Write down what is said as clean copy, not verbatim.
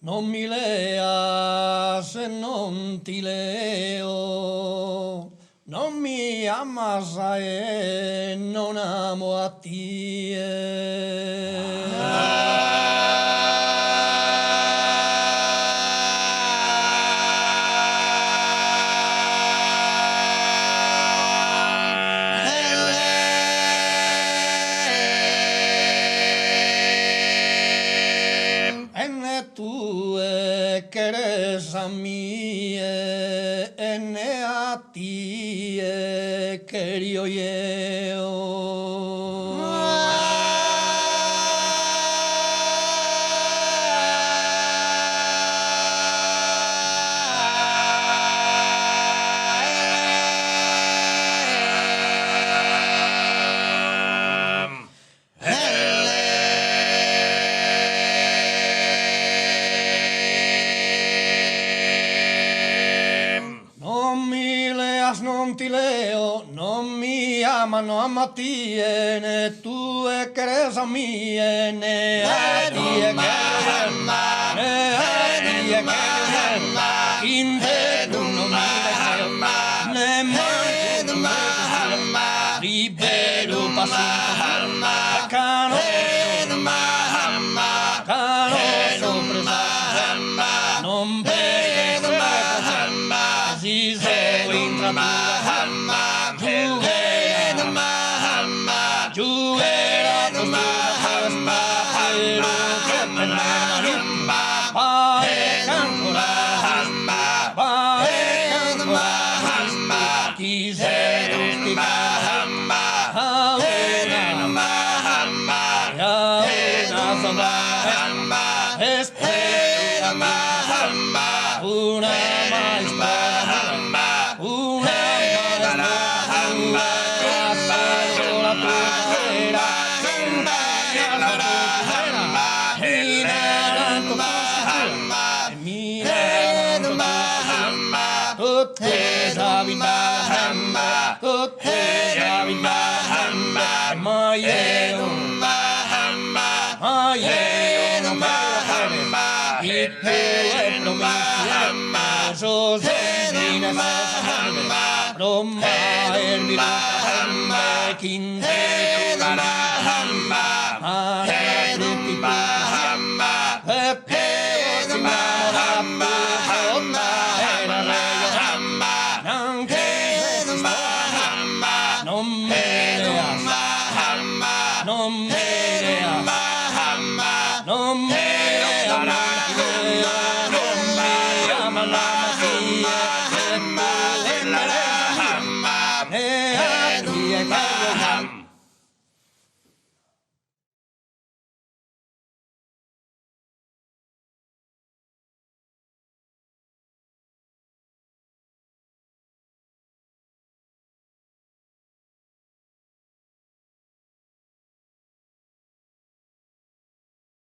Non mi leas se non ti leo, non mi amas e non amo a ti. Tu che eres a mí, ene a ti querio yo. Non ti leo, non mi amano a Mattiene, tu e Cresa mia, ne a ti e che in te tu non mi leo, ne manco libero passato, cano presa, non vedo si sono